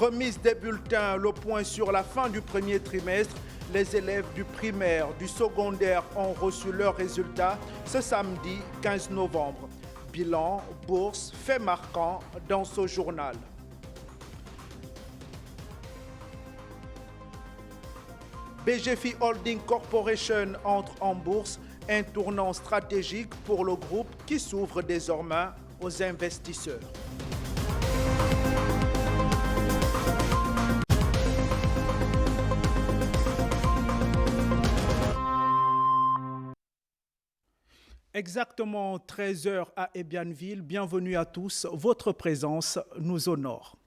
Remise des bulletins, le point sur la fin du premier trimestre. Les élèves du primaire, du secondaire ont reçu leurs résultats ce samedi 15 novembre. Bilan, bourse, faits marquants dans ce journal. BGFI Holding Corporation entre en bourse, un tournant stratégique pour le groupe qui s'ouvre désormais aux investisseurs. Exactement 13h à Ebianville. Bienvenue à tous. Votre présence nous honore.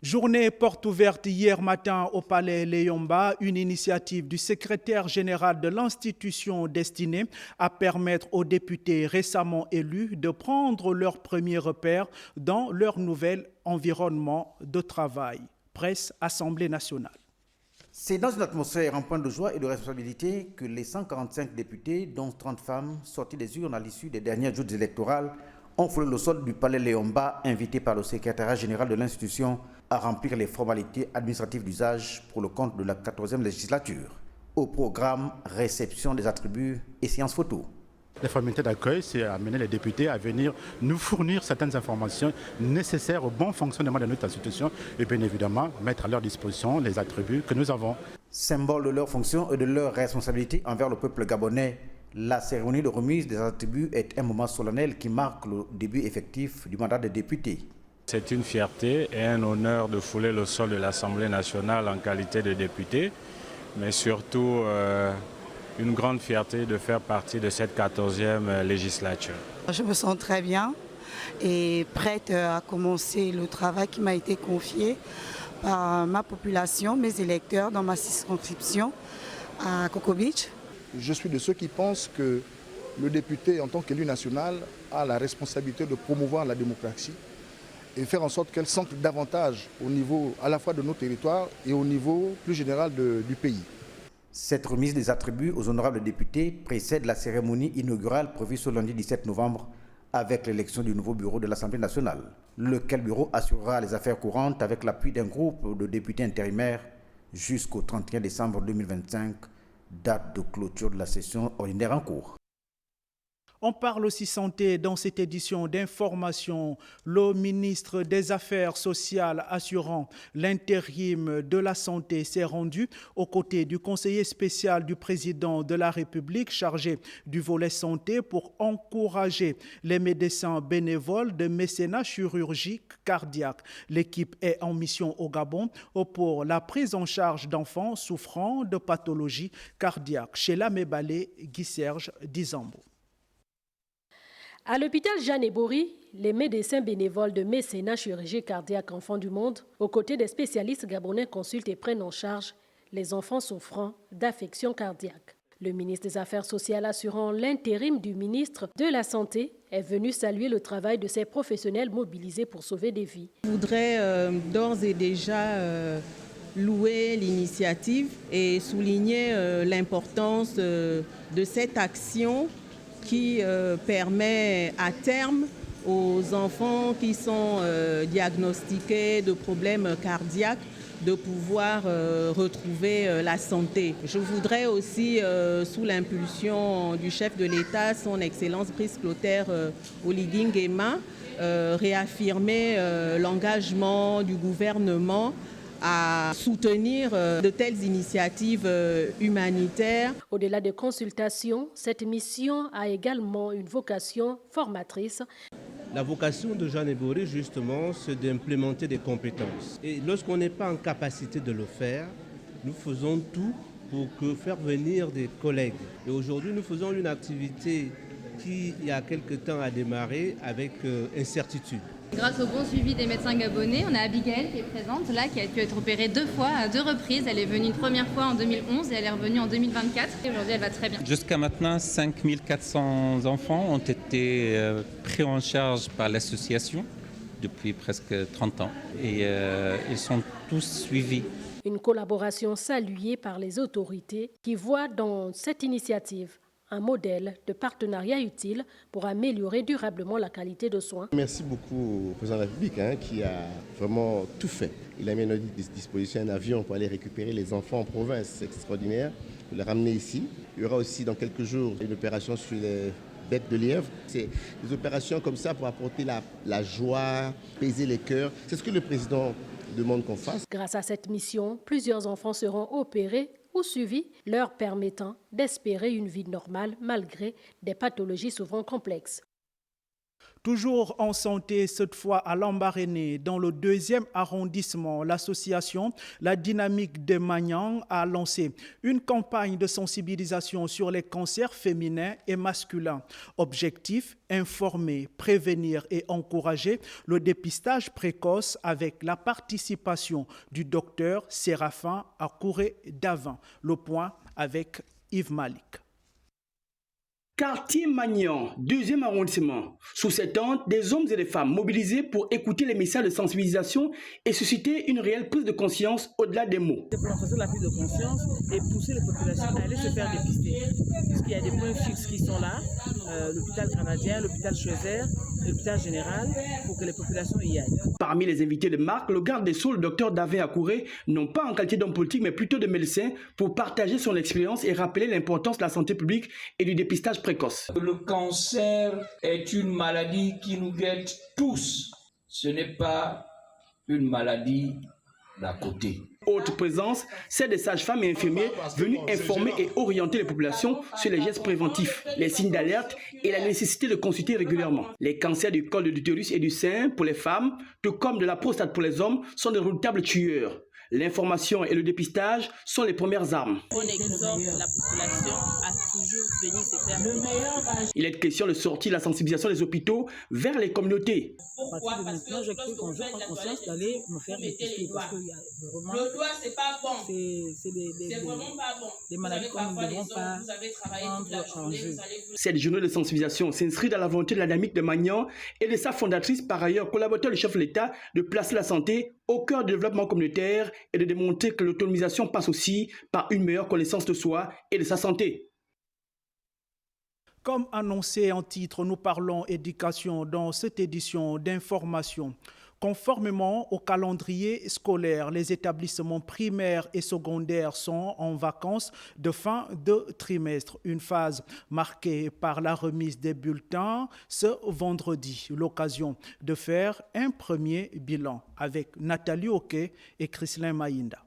Journée porte ouverte hier matin au Palais Léomba, une initiative du secrétaire général de l'institution destinée à permettre aux députés récemment élus de prendre leurs premiers repères dans leur nouvel environnement de travail. Presse, Assemblée nationale. C'est dans une atmosphère en point de joie et de responsabilité que les 145 députés, dont 30 femmes, sortis des urnes à l'issue des dernières joutes électorales, ont foulé le sol du Palais Léomba, invités par le secrétariat général de l'institution à remplir les formalités administratives d'usage pour le compte de la 14e législature. Au programme, réception des attributs et séance photo. Les formalités d'accueil, c'est amener les députés à venir nous fournir certaines informations nécessaires au bon fonctionnement de notre institution et bien évidemment mettre à leur disposition les attributs que nous avons. Symbole de leur fonction et de leur responsabilité envers le peuple gabonais, la cérémonie de remise des attributs est un moment solennel qui marque le début effectif du mandat des députés. C'est une fierté et un honneur de fouler le sol de l'Assemblée nationale en qualité de député, mais surtout une grande fierté de faire partie de cette 14e législature. Je me sens très bien et prête à commencer le travail qui m'a été confié par ma population, mes électeurs dans ma circonscription à Coco Beach. Je suis de ceux qui pensent que le député, en tant qu'élu national, a la responsabilité de promouvoir la démocratie et faire en sorte qu'elle s'ancre davantage au niveau à la fois de nos territoires et au niveau plus général du pays. Cette remise des attributs aux honorables députés précède la cérémonie inaugurale prévue ce lundi 17 novembre avec l'élection du nouveau bureau de l'Assemblée nationale, lequel bureau assurera les affaires courantes avec l'appui d'un groupe de députés intérimaires jusqu'au 31 décembre 2025, date de clôture de la session ordinaire en cours. On parle aussi santé dans cette édition d'information. Le ministre des Affaires sociales assurant l'intérim de la santé s'est rendu aux côtés du conseiller spécial du président de la République chargé du volet santé pour encourager les médecins bénévoles de mécénat chirurgique cardiaque. L'équipe est en mission au Gabon pour la prise en charge d'enfants souffrant de pathologies cardiaques. Chez la Mébalé, Guy Serge Dizambo. À l'hôpital Jeanne Ebory, les médecins bénévoles de mécénat chirurgie cardiaque Enfants du Monde, aux côtés des spécialistes gabonais, consultent et prennent en charge les enfants souffrant d'affections cardiaques. Le ministre des Affaires sociales assurant l'intérim du ministre de la Santé est venu saluer le travail de ces professionnels mobilisés pour sauver des vies. Je voudrais d'ores et déjà louer l'initiative et souligner l'importance de cette action qui permet à terme aux enfants qui sont diagnostiqués de problèmes cardiaques de pouvoir retrouver la santé. Je voudrais aussi, sous l'impulsion du chef de l'État, son Excellence Brice Clotaire Oligui Nguema, réaffirmer l'engagement du gouvernement à soutenir de telles initiatives humanitaires. Au-delà des consultations, cette mission a également une vocation formatrice. La vocation de Jeanne Ebory, justement, c'est d'implémenter des compétences. Et lorsqu'on n'est pas en capacité de le faire, nous faisons tout pour faire venir des collègues. Et aujourd'hui, nous faisons une activité qui, il y a quelque temps, a démarré avec incertitude. Grâce au bon suivi des médecins gabonais, on a Abigail qui est présente là, qui a pu être opérée 2 fois à 2 reprises. Elle est venue une première fois en 2011 et elle est revenue en 2024. Et aujourd'hui, elle va très bien. Jusqu'à maintenant, 5400 enfants ont été pris en charge par l'association depuis presque 30 ans. Et ils sont tous suivis. Une collaboration saluée par les autorités qui voient dans cette initiative un modèle de partenariat utile pour améliorer durablement la qualité de soins. Merci beaucoup au président de la République qui a vraiment tout fait. Il a mis à notre disposition un avion pour aller récupérer les enfants en province. C'est extraordinaire, de les ramener ici. Il y aura aussi dans quelques jours une opération sur les bêtes de lièvre. C'est des opérations comme ça pour apporter la joie, apaiser les cœurs. C'est ce que le président demande qu'on fasse. Grâce à cette mission, plusieurs enfants seront opérés ou suivis, leur permettant d'espérer une vie normale malgré des pathologies souvent complexes. Toujours en santé, cette fois à Lambaréné, dans le 2e arrondissement, l'association La Dynamique de Magnan a lancé une campagne de sensibilisation sur les cancers féminins et masculins. Objectif, informer, prévenir et encourager le dépistage précoce avec la participation du docteur Séraphin Akouré Davin. Le point avec Yves Malik. Quartier Magnan, 2e arrondissement. Sous cette tente, des hommes et des femmes mobilisés pour écouter les messages de sensibilisation et susciter une réelle prise de conscience au-delà des mots. C'est pour renforcer la prise de conscience et pousser les populations à aller se faire dépister. Puisqu'il y a des points fixes qui sont là, l'hôpital canadien, l'hôpital Schweitzer, l'hôpital général, pour que les populations y aillent. Parmi les invités de marque, le garde des Sceaux, le docteur Davin Akouré, non pas en qualité d'homme politique, mais plutôt de médecin, pour partager son expérience et rappeler l'importance de la santé publique et du dépistage précoce. Le cancer est une maladie qui nous guette tous. Ce n'est pas une maladie d'à côté. Autre présence, celle des sages-femmes et infirmiers venus informer et orienter les populations sur les gestes préventifs, les signes d'alerte et la nécessité de consulter régulièrement. Les cancers du col de l'utérus et du sein pour les femmes, tout comme de la prostate pour les hommes, sont de redoutables tueurs. L'information et le dépistage sont les premières armes. On exhorte la population à toujours venir se faire. Il est question de sortir la sensibilisation des hôpitaux vers les communautés. Pourquoi? Parce que je cru qu'on prend conscience d'aller me faire dépister parce qu'il y a vraiment... Le doigt, c'est pas bon. C'est vraiment pas bon. Des maladies qu'on ne devons pas prendre en jeu. Cette journée de sensibilisation s'inscrit dans la volonté de la Dynamique de Magnan et de sa fondatrice, par ailleurs collaborateur du chef de l'État, de placer la santé au cœur du développement communautaire et de démontrer que l'autonomisation passe aussi par une meilleure connaissance de soi et de sa santé. Comme annoncé en titre, nous parlons éducation dans cette édition d'information. Conformément au calendrier scolaire, les établissements primaires et secondaires sont en vacances de fin de trimestre. Une phase marquée par la remise des bulletins ce vendredi. L'occasion de faire un premier bilan avec Nathalie Oké et Chrislin Maïnda.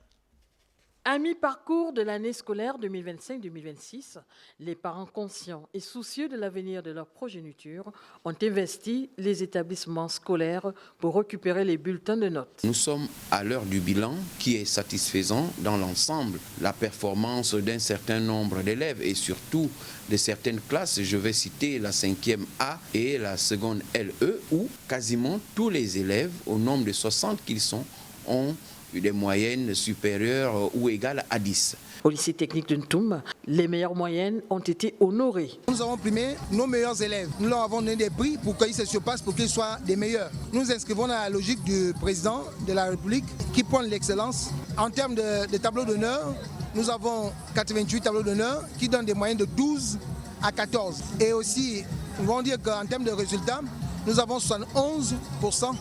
À mi-parcours de l'année scolaire 2025-2026, les parents conscients et soucieux de l'avenir de leur progéniture ont investi les établissements scolaires pour récupérer les bulletins de notes. Nous sommes à l'heure du bilan qui est satisfaisant dans l'ensemble. La performance d'un certain nombre d'élèves et surtout de certaines classes, je vais citer la 5e A et la seconde LE, où quasiment tous les élèves, au nombre de 60 qu'ils sont, ont des moyennes supérieures ou égales à 10. Au lycée technique de Ntoum, les meilleures moyennes ont été honorées. Nous avons primé nos meilleurs élèves. Nous leur avons donné des prix pour qu'ils se surpassent, pour qu'ils soient des meilleurs. Nous nous inscrivons dans la logique du président de la République qui prône l'excellence. En termes de tableaux d'honneur, nous avons 88 tableaux d'honneur qui donnent des moyennes de 12 à 14. Et aussi, nous allons dire qu'en termes de résultats, nous avons 71%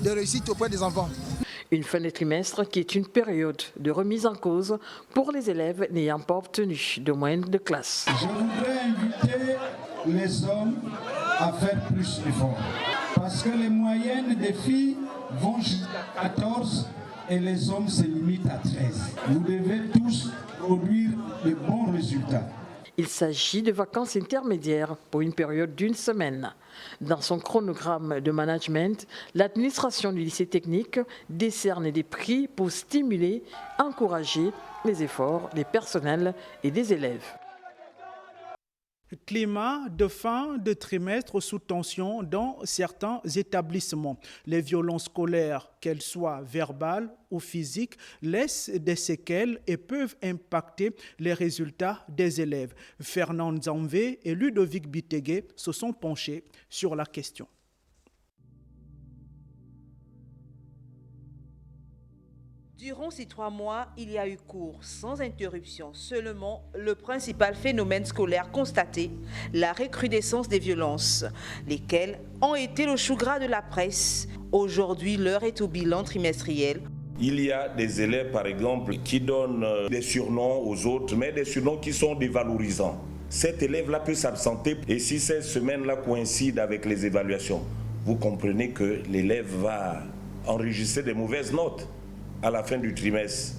de réussite auprès des enfants. Une fin de trimestre qui est une période de remise en cause pour les élèves n'ayant pas obtenu de moyenne de classe. Je voudrais inviter les hommes à faire plus d'efforts. Parce que les moyennes des filles vont jusqu'à 14 et les hommes se limitent à 13. Vous devez tous produire de bons résultats. Il s'agit de vacances intermédiaires pour une période d'1 semaine. Dans son chronogramme de management, l'administration du lycée technique décerne des prix pour stimuler, encourager les efforts des personnels et des élèves. Climat de fin de trimestre sous tension dans certains établissements. Les violences scolaires, qu'elles soient verbales ou physiques, laissent des séquelles et peuvent impacter les résultats des élèves. Fernand Nzamvé et Ludovic Bitegué se sont penchés sur la question. Durant ces 3 mois, il y a eu cours sans interruption. Seulement, le principal phénomène scolaire constaté, la recrudescence des violences, lesquelles ont été le chou gras de la presse. Aujourd'hui, l'heure est au bilan trimestriel. Il y a des élèves, par exemple, qui donnent des surnoms aux autres, mais des surnoms qui sont dévalorisants. Cet élève-là peut s'absenter et si cette semaine-là coïncide avec les évaluations, vous comprenez que l'élève va enregistrer des mauvaises notes. À la fin du trimestre,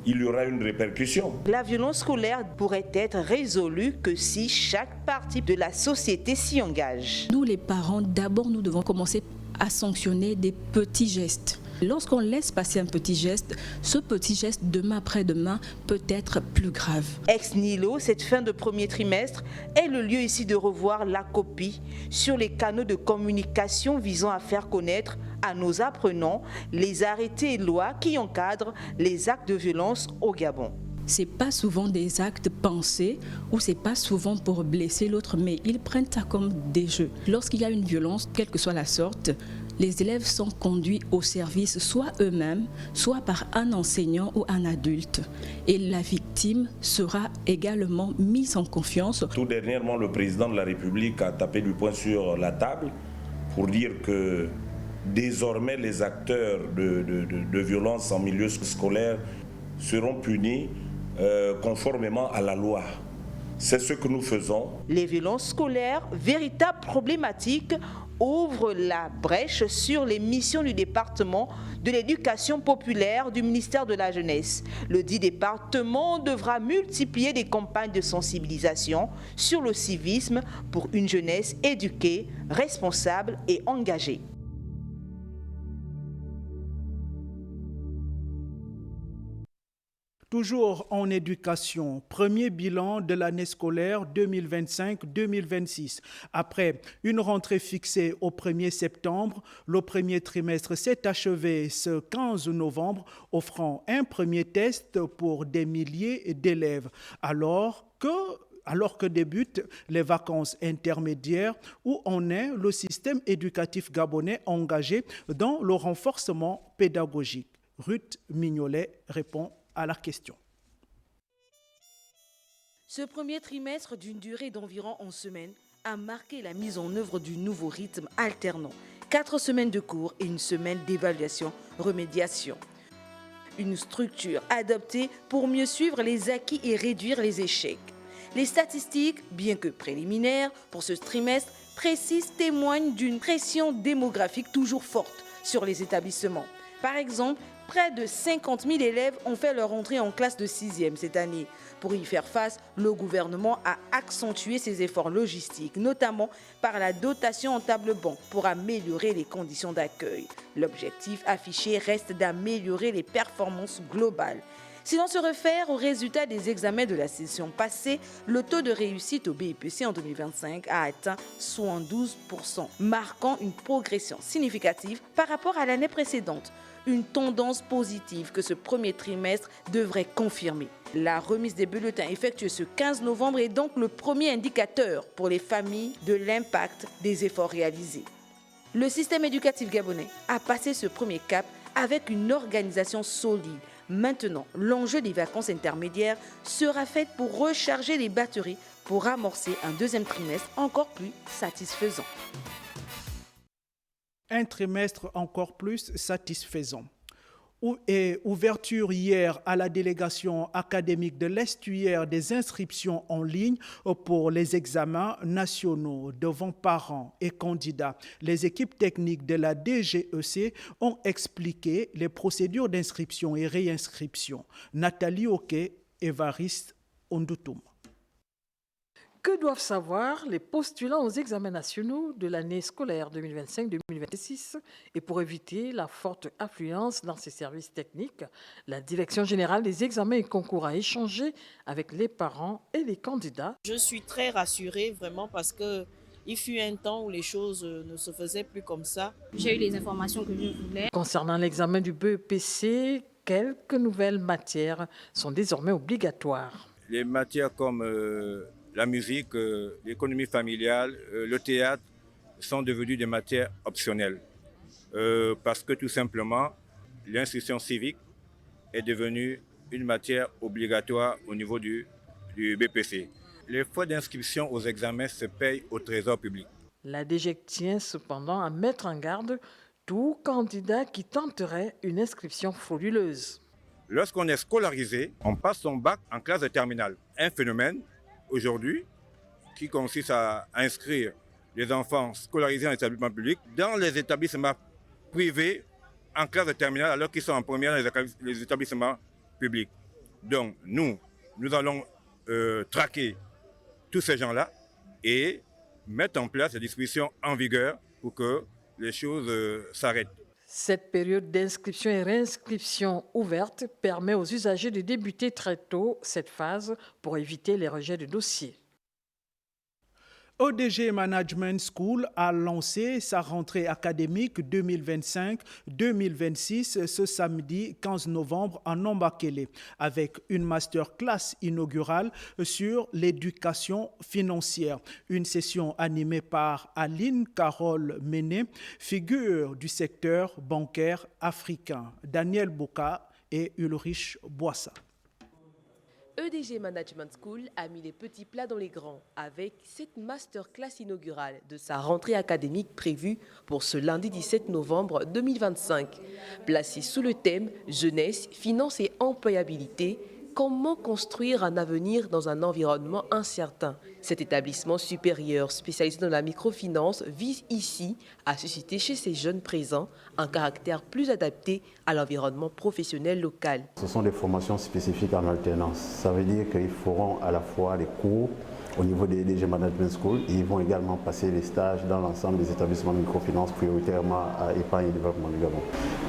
il y aura une répercussion. La violence scolaire pourrait être résolue que si chaque partie de la société s'y engage. Nous, les parents, d'abord, nous devons commencer à sanctionner des petits gestes. Lorsqu'on laisse passer un petit geste, ce petit geste, demain après-demain, peut être plus grave. Ex nihilo, cette fin de premier trimestre est le lieu ici de revoir la copie sur les canaux de communication visant à faire connaître à nos apprenants les arrêtés et lois qui encadrent les actes de violence au Gabon. C'est pas souvent des actes pensés ou c'est pas souvent pour blesser l'autre, mais ils prennent ça comme des jeux. Lorsqu'il y a une violence, quelle que soit la sorte, les élèves sont conduits au service soit eux-mêmes, soit par un enseignant ou un adulte. Et la victime sera également mise en confiance. Tout dernièrement, le président de la République a tapé du poing sur la table pour dire que désormais les acteurs de violence en milieu scolaire seront punis conformément à la loi. C'est ce que nous faisons. Les violences scolaires, véritable problématique, ouvrent la brèche sur les missions du département de l'éducation populaire du ministère de la Jeunesse. Le dit département devra multiplier des campagnes de sensibilisation sur le civisme pour une jeunesse éduquée, responsable et engagée. Toujours en éducation, premier bilan de l'année scolaire 2025-2026. Après une rentrée fixée au 1er septembre, le premier trimestre s'est achevé ce 15 novembre, offrant un premier test pour des milliers d'élèves. Alors que débutent les vacances intermédiaires, où en est le système éducatif gabonais engagé dans le renforcement pédagogique. Ruth Mignolet répond à la question. Ce premier trimestre d'une durée d'environ 11 semaines a marqué la mise en œuvre du nouveau rythme alternant. 4 semaines de cours et une semaine d'évaluation-remédiation. Une structure adoptée pour mieux suivre les acquis et réduire les échecs. Les statistiques, bien que préliminaires pour ce trimestre, précises témoignent d'une pression démographique toujours forte sur les établissements. Par exemple, près de 50 000 élèves ont fait leur entrée en classe de 6e cette année. Pour y faire face, le gouvernement a accentué ses efforts logistiques, notamment par la dotation en table-banc pour améliorer les conditions d'accueil. L'objectif affiché reste d'améliorer les performances globales. Si l'on se réfère aux résultats des examens de la session passée, le taux de réussite au BIPC en 2025 a atteint 72%, marquant une progression significative par rapport à l'année précédente. Une tendance positive que ce premier trimestre devrait confirmer. La remise des bulletins effectuée ce 15 novembre est donc le premier indicateur pour les familles de l'impact des efforts réalisés. Le système éducatif gabonais a passé ce premier cap avec une organisation solide. Maintenant, l'enjeu des vacances intermédiaires sera fait pour recharger les batteries pour amorcer un deuxième trimestre encore plus satisfaisant. Un trimestre encore plus satisfaisant. Et ouverture hier à la délégation académique de l'estuaire des inscriptions en ligne pour les examens nationaux devant parents et candidats. Les équipes techniques de la DGEC ont expliqué les procédures d'inscription et réinscription. Nathalie Oké, Évariste Ondoutoum. Que doivent savoir les postulants aux examens nationaux de l'année scolaire 2025-2026 et pour éviter la forte affluence dans ces services techniques, la Direction générale des examens et concours a échangé avec les parents et les candidats. Je suis très rassurée vraiment parce qu'il fut un temps où les choses ne se faisaient plus comme ça. J'ai eu les informations que je voulais. Concernant l'examen du BEPC, quelques nouvelles matières sont désormais obligatoires. Les matières comme la musique, l'économie familiale, le théâtre sont devenus des matières optionnelles. Parce que tout simplement, l'instruction civique est devenue une matière obligatoire au niveau du BPC. Les frais d'inscription aux examens se payent au trésor public. La DGEC tient cependant à mettre en garde tout candidat qui tenterait une inscription frauduleuse. Lorsqu'on est scolarisé, on passe son bac en classe de terminale. Un phénomène aujourd'hui qui consiste à inscrire les enfants scolarisés en établissement public dans les établissements privés en classe de terminale alors qu'ils sont en première dans les établissements publics. Donc nous allons traquer tous ces gens-là et mettre en place les dispositions en vigueur pour que les choses s'arrêtent. Cette période d'inscription et réinscription ouverte permet aux usagers de débuter très tôt cette phase pour éviter les rejets de dossiers. ODG Management School a lancé sa rentrée académique 2025-2026 ce samedi 15 novembre à Nombakele avec une masterclass inaugurale sur l'éducation financière. Une session animée par Aline Carole Méné, figure du secteur bancaire africain, Daniel Boka et Ulrich Boissa. EDG Management School a mis les petits plats dans les grands avec cette masterclass inaugurale de sa rentrée académique prévue pour ce lundi 17 novembre 2025. Placée sous le thème « Jeunesse, finances et employabilité », comment construire un avenir dans un environnement incertain? Cet établissement supérieur spécialisé dans la microfinance vise ici à susciter chez ces jeunes présents un caractère plus adapté à l'environnement professionnel local. Ce sont des formations spécifiques en alternance. Ça veut dire qu'ils feront à la fois les cours au niveau des EDG Management School et ils vont également passer les stages dans l'ensemble des établissements de microfinance, prioritairement à Épargne et Développement du Gabon.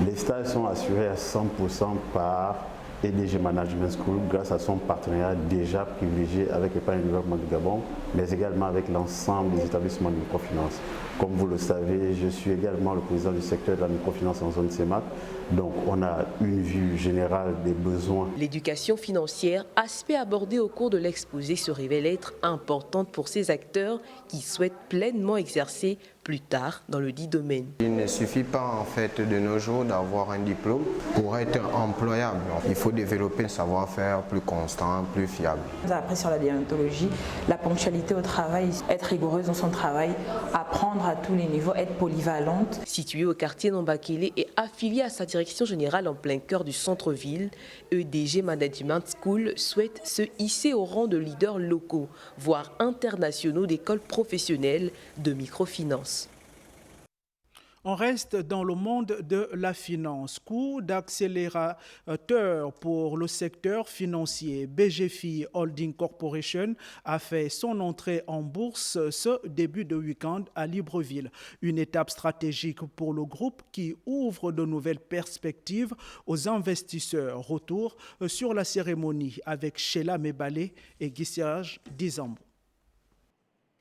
Les stages sont assurés à 100% par EDG Management School grâce à son partenariat déjà privilégié avec l'Épargne et le Développement du Gabon, mais également avec l'ensemble des établissements de microfinance. Comme vous le savez, je suis également le président du secteur de la microfinance en zone CEMAC, donc on a une vue générale des besoins. L'éducation financière, aspect abordé au cours de l'exposé, se révèle être importante pour ces acteurs qui souhaitent pleinement exercer plus tard dans le dit domaine. Il ne suffit pas en fait de nos jours d'avoir un diplôme pour être employable. Il faut développer un savoir-faire plus constant, plus fiable. Après sur la déontologie, la ponctualité au travail, être rigoureuse dans son travail, apprendre à tous les niveaux, être polyvalente. Situé au quartier Nombakele et affilié à sa direction générale en plein cœur du centre-ville, EDG Management School souhaite se hisser au rang de leaders locaux, voire internationaux d'écoles professionnelles de microfinance. On reste dans le monde de la finance. Coup d'accélérateur pour le secteur financier. BGFI Holding Corporation a fait son entrée en bourse ce début de week-end à Libreville. Une étape stratégique pour le groupe qui ouvre de nouvelles perspectives aux investisseurs. Retour sur la cérémonie avec Sheila Mebale et Guissage Dizambo.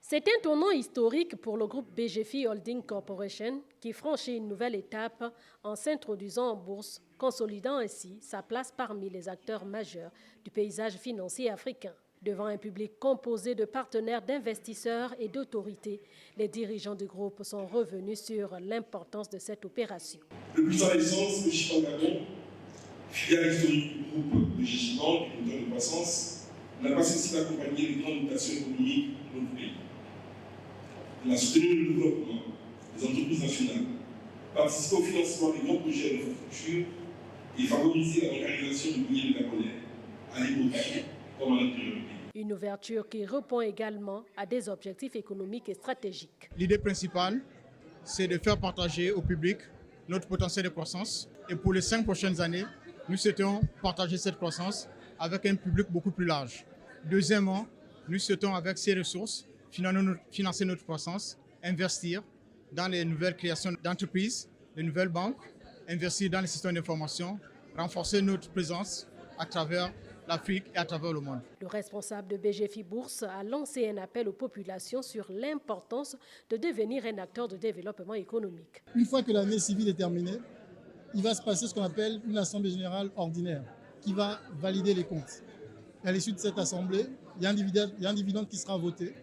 C'est un tournant historique pour le groupe BGFI Holding Corporation qui franchit une nouvelle étape en s'introduisant en bourse, consolidant ainsi sa place parmi les acteurs majeurs du paysage financier africain. Devant un public composé de partenaires, d'investisseurs et d'autorités, les dirigeants du groupe sont revenus sur l'importance de cette opération. Depuis sa naissance, BGFI Gabon, filiale historique du groupe BGFI Banque, moteur de croissance, n'a pas cessé d'accompagner les grandes mutations économiques de notre pays. Elle a soutenu le développement des entreprises nationales, participé au financement des grands projets d'infrastructure et favorisé la localisation du milieu gabonais à Libreville comme à l'intérieur du pays. Une ouverture qui répond également à des objectifs économiques et stratégiques. L'idée principale, c'est de faire partager au public notre potentiel de croissance. Et pour les 5 prochaines années, nous souhaitons partager cette croissance avec un public beaucoup plus large. Deuxièmement, nous souhaitons avec ces ressources financer notre croissance, investir dans les nouvelles créations d'entreprises, les nouvelles banques, investir dans les systèmes d'information, renforcer notre présence à travers l'Afrique et à travers le monde. Le responsable de BGFI Bourse a lancé un appel aux populations sur l'importance de devenir un acteur de développement économique. Une fois que l'année civile est terminée, il va se passer ce qu'on appelle une assemblée générale ordinaire qui va valider les comptes. À l'issue de cette assemblée, il y a un dividende qui sera voté.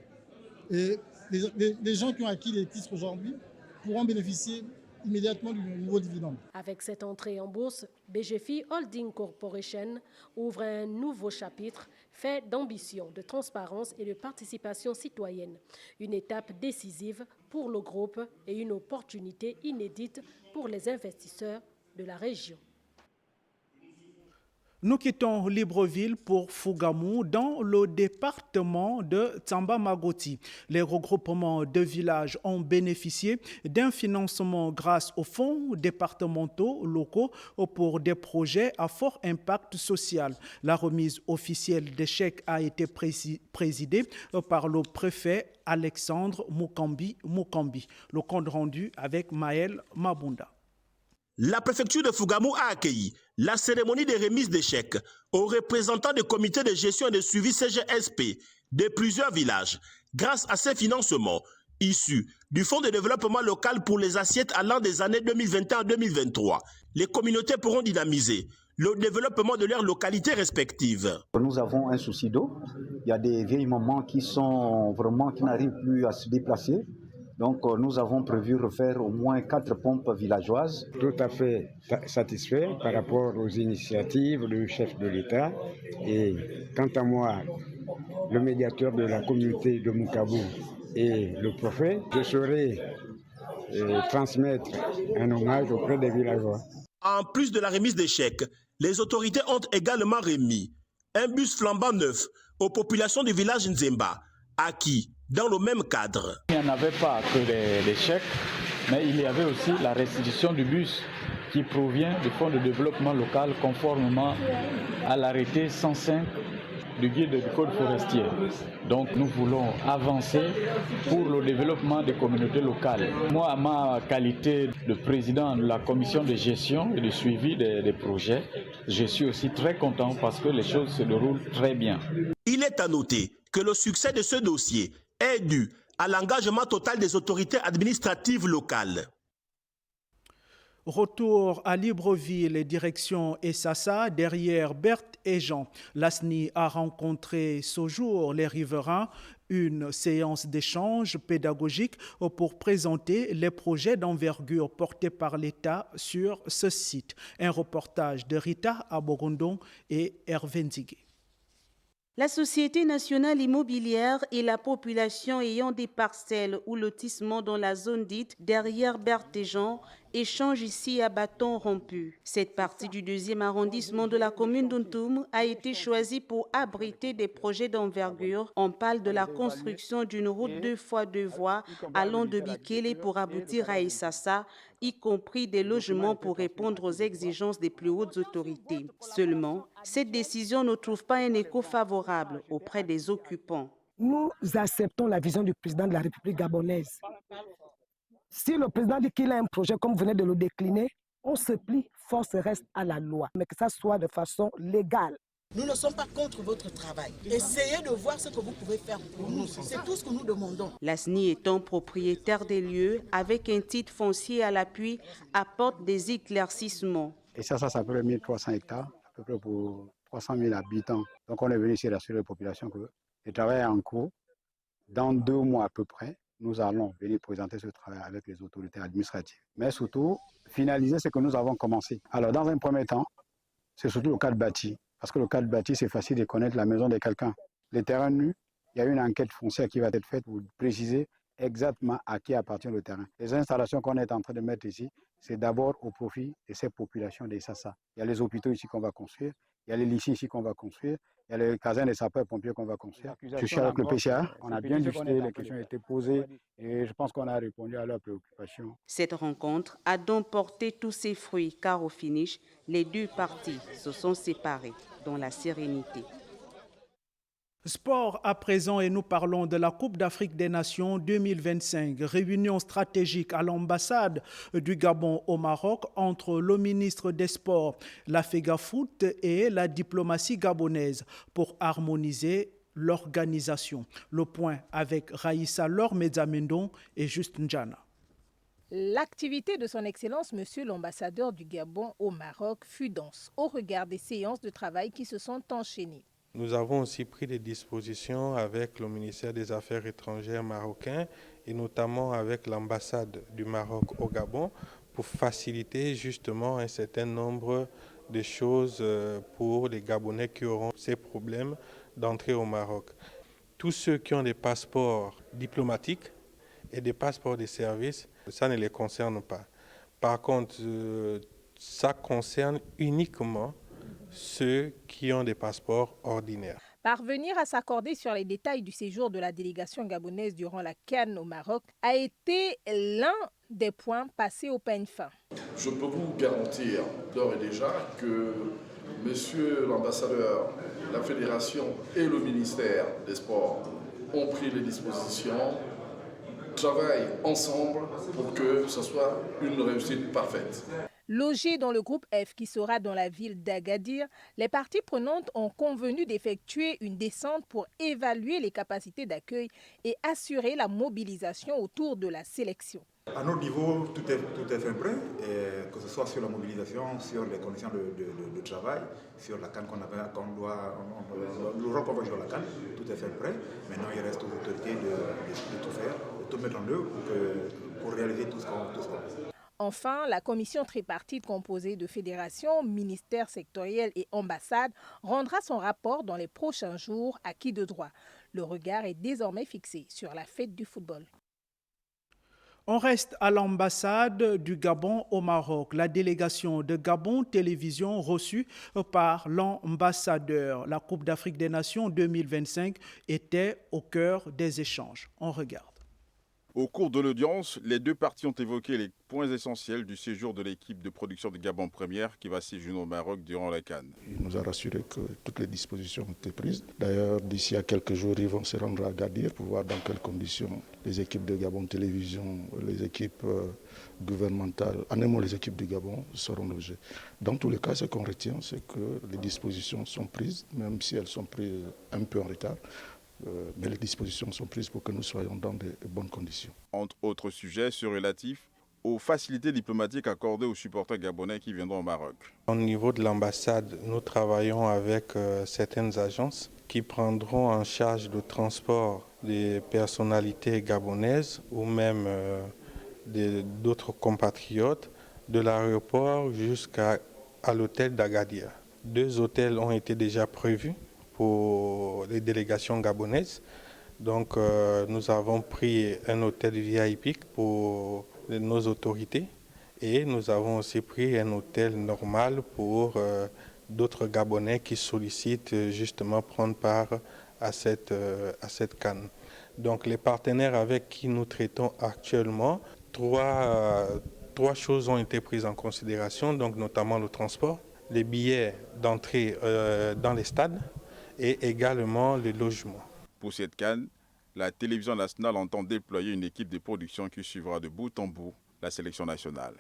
Et les gens qui ont acquis les titres aujourd'hui pourront bénéficier immédiatement du nouveau dividende. Avec cette entrée en bourse, BGFI Holding Corporation ouvre un nouveau chapitre fait d'ambition, de transparence et de participation citoyenne. Une étape décisive pour le groupe et une opportunité inédite pour les investisseurs de la région. Nous quittons Libreville pour Fougamou dans le département de Tsamba-Magoti. Les regroupements de villages ont bénéficié d'un financement grâce aux fonds départementaux locaux pour des projets à fort impact social. La remise officielle des chèques a été présidée par le préfet Alexandre Mukambi. Le compte rendu avec Maël Mabunda. La préfecture de Fougamou a accueilli la cérémonie de remise des chèques aux représentants du comité de gestion et de suivi CGSP de plusieurs villages. Grâce à ces financements issus du Fonds de développement local pour les assiettes allant des années 2021 à 2023, les communautés pourront dynamiser le développement de leurs localités respectives. Nous avons un souci d'eau. Il y a des vieilles mamans qui n'arrivent plus à se déplacer. Donc nous avons prévu refaire au moins 4 pompes villageoises. Tout à fait satisfait par rapport aux initiatives du chef de l'État. Et quant à moi, le médiateur de la communauté de Moukabou et le préfet, je saurai transmettre un hommage auprès des villageois. En plus de la remise des chèques, les autorités ont également remis un bus flambant neuf aux populations du village Nzemba, acquis dans le même cadre. Il n'y en avait pas que des chèques, mais il y avait aussi la restitution du bus qui provient du Fonds de développement local conformément à l'arrêté 105 du guide du code forestier. Donc nous voulons avancer pour le développement des communautés locales. Moi, à ma qualité de président de la commission de gestion et de suivi des projets, je suis aussi très content parce que les choses se déroulent très bien. Il est à noter que le succès de ce dossier est dû à l'engagement total des autorités administratives locales. Retour à Libreville et direction Essassa, derrière Berthe et Jean. L'ASNI a rencontré ce jour les riverains, une séance d'échange pédagogique pour présenter les projets d'envergure portés par l'État sur ce site. Un reportage de Rita Abogondon et Hervé Nzigué. La Société nationale immobilière et la population ayant des parcelles ou lotissements dans la zone dite derrière Berthéjean échangent ici à bâton rompu. Cette partie du 2e arrondissement de la commune d'Untum a été choisie pour abriter des projets d'envergure. On parle de la construction d'une route 2x2 voies allant de Bikele pour aboutir à Essassa, y compris des logements pour répondre aux exigences des plus hautes autorités. Seulement, cette décision ne trouve pas un écho favorable auprès des occupants. Nous acceptons la vision du président de la République gabonaise. Si le président dit qu'il a un projet, comme vous venez de le décliner, on se plie, force reste à la loi, mais que ça soit de façon légale. Nous ne sommes pas contre votre travail. Essayez de voir ce que vous pouvez faire pour nous. C'est tout ce que nous demandons. L'ASNI étant propriétaire des lieux, avec un titre foncier à l'appui, apporte des éclaircissements. Et ça fait 1300 hectares, à peu près pour 300 000 habitants. Donc on est venu ici rassurer la population que le travail est en cours. Dans 2 mois à peu près, nous allons venir présenter ce travail avec les autorités administratives. Mais surtout, finaliser ce que nous avons commencé. Alors dans un premier temps, c'est surtout le cadre bâti. Parce que le cadre bâti, c'est facile de connaître la maison de quelqu'un. Les terrains nus, il y a une enquête foncière qui va être faite pour préciser exactement à qui appartient le terrain. Les installations qu'on est en train de mettre ici, c'est d'abord au profit de ces populations des Sassa. Il y a les hôpitaux ici qu'on va construire, il y a les lycées ici qu'on va construire, il y a les casernes des sapeurs-pompiers qu'on va construire. Je suis avec le PCA, on a bien discuté, les questions ont été posées et je pense qu'on a répondu à leurs préoccupations. Cette rencontre a donc porté tous ses fruits car au finish, les 2 parties se sont séparées dans la sérénité. Sport à présent et nous parlons de la Coupe d'Afrique des Nations 2025. Réunion stratégique à l'ambassade du Gabon au Maroc entre le ministre des Sports, la FEGAFOOT et la diplomatie gabonaise pour harmoniser l'organisation. Le point avec Raïssa Lor-Medzamendon et Juste Njana. L'activité de son Excellence, Monsieur l'ambassadeur du Gabon au Maroc, fut dense au regard des séances de travail qui se sont enchaînées. Nous avons aussi pris des dispositions avec le ministère des Affaires étrangères marocain et notamment avec l'ambassade du Maroc au Gabon pour faciliter justement un certain nombre de choses pour les Gabonais qui auront ces problèmes d'entrée au Maroc. Tous ceux qui ont des passeports diplomatiques et des passeports de service, ça ne les concerne pas. Par contre, ça concerne uniquement ceux qui ont des passeports ordinaires. Parvenir à s'accorder sur les détails du séjour de la délégation gabonaise durant la CAN au Maroc a été l'un des points passés au peigne fin. Je peux vous garantir d'ores et déjà que Monsieur l'ambassadeur, la Fédération et le ministère des Sports ont pris les dispositions, travaillent ensemble pour que ce soit une réussite parfaite. Logés dans le groupe F qui sera dans la ville d'Agadir, les parties prenantes ont convenu d'effectuer une descente pour évaluer les capacités d'accueil et assurer la mobilisation autour de la sélection. À notre niveau, tout est fait prêt, que ce soit sur la mobilisation, sur les conditions de travail, sur la CAN le rôle qu'on va jouer à la CAN, tout est fait prêt. Maintenant, il reste aux autorités de tout faire, de tout mettre en œuvre pour réaliser tout ce qu'on veut. Enfin, la commission tripartite composée de fédérations, ministères sectoriels et ambassades rendra son rapport dans les prochains jours à qui de droit. Le regard est désormais fixé sur la fête du football. On reste à l'ambassade du Gabon au Maroc. La délégation de Gabon Télévision reçue par l'ambassadeur. La Coupe d'Afrique des Nations 2025 était au cœur des échanges. On regarde. Au cours de l'audience, les deux parties ont évoqué les points essentiels du séjour de l'équipe de production de Gabon Première qui va séjourner au Maroc durant la CAN. Il nous a rassuré que toutes les dispositions ont été prises. D'ailleurs, d'ici à quelques jours, ils vont se rendre à Agadir pour voir dans quelles conditions les équipes de Gabon Télévision, les équipes gouvernementales, en aimant les équipes du Gabon, seront logées. Dans tous les cas, ce qu'on retient, c'est que les dispositions sont prises, même si elles sont prises un peu en retard. Mais les dispositions sont prises pour que nous soyons dans de bonnes conditions. Entre autres sujets, ceux relatifs aux facilités diplomatiques accordées aux supporters gabonais qui viendront au Maroc. Au niveau de l'ambassade, nous travaillons avec certaines agences qui prendront en charge le transport des personnalités gabonaises ou même d'autres compatriotes de l'aéroport jusqu'à l'hôtel d'Agadir. 2 hôtels ont été déjà prévus pour les délégations gabonaises. Donc nous avons pris un hôtel VIP pour nos autorités et nous avons aussi pris un hôtel normal pour d'autres Gabonais qui sollicitent justement prendre part à cette CAN. Donc les partenaires avec qui nous traitons actuellement, trois choses ont été prises en considération, donc notamment le transport, les billets d'entrée dans les stades, et également le logement. Pour cette CAN, la télévision nationale entend déployer une équipe de production qui suivra de bout en bout la sélection nationale.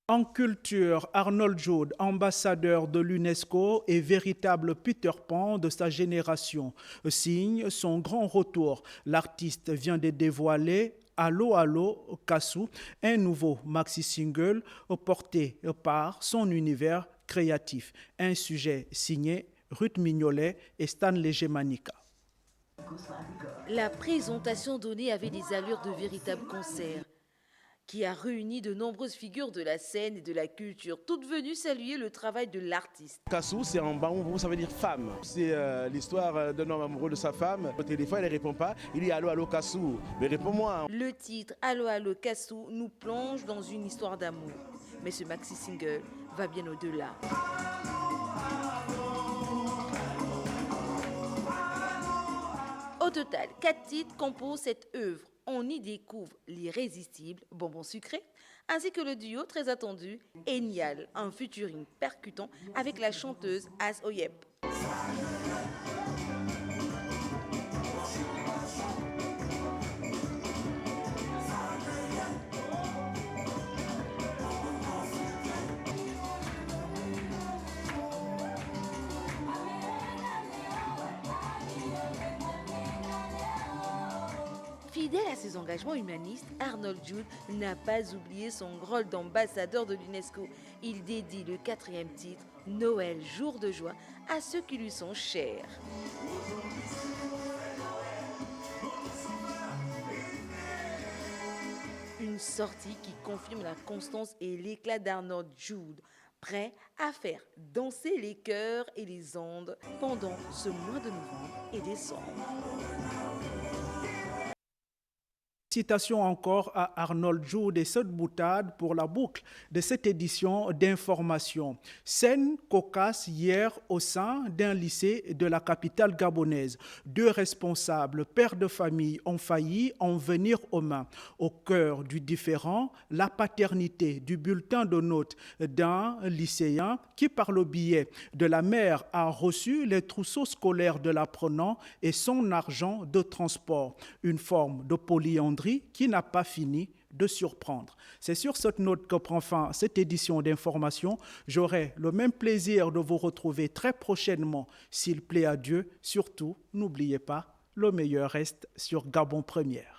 En culture, Arnold Jode, ambassadeur de l'UNESCO et véritable Peter Pan de sa génération, signe son grand retour. L'artiste vient de dévoiler Allo Allo Kassou, un nouveau maxi-single porté par son univers créatif. Un sujet signé Ruth Mignolet et Stanley Gemanika. La présentation donnée avait des allures de véritable concert qui a réuni de nombreuses figures de la scène et de la culture, toutes venues saluer le travail de l'artiste. Kassou, c'est en bango, ça veut dire femme. C'est l'histoire d'un homme amoureux de sa femme. Au téléphone, elle ne répond pas. Il dit Allo, allo, Kassou. Mais réponds-moi. Le titre Allo, allo, Kassou nous plonge dans une histoire d'amour. Mais ce maxi-single va bien au-delà. Au total, 4 titres composent cette œuvre. On y découvre l'irrésistible Bonbon Sucré, ainsi que le duo très attendu Enial, un featuring percutant avec la chanteuse As Oyep. Fidèle à ses engagements humanistes, Arnold Jode n'a pas oublié son rôle d'ambassadeur de l'UNESCO. Il dédie le 4e titre, Noël, jour de joie, à ceux qui lui sont chers. Une Une sortie qui confirme la constance et l'éclat d'Arnold Jude, prêt à faire danser les cœurs et les ondes pendant ce mois de novembre et décembre. Citation encore à Arnold Jude et cette boutade pour la boucle de cette édition d'information. Scène cocasse hier au sein d'un lycée de la capitale gabonaise. 2 responsables, pères de famille, ont failli en venir aux mains. Au cœur du différend, la paternité du bulletin de notes d'un lycéen qui, par le biais de la mère, a reçu les trousseaux scolaires de l'apprenant et son argent de transport. Une forme de polyandrie qui n'a pas fini de surprendre. C'est sur cette note que prend fin cette édition d'information. J'aurai le même plaisir de vous retrouver très prochainement, s'il plaît à Dieu. Surtout, n'oubliez pas, le meilleur reste sur Gabon Première.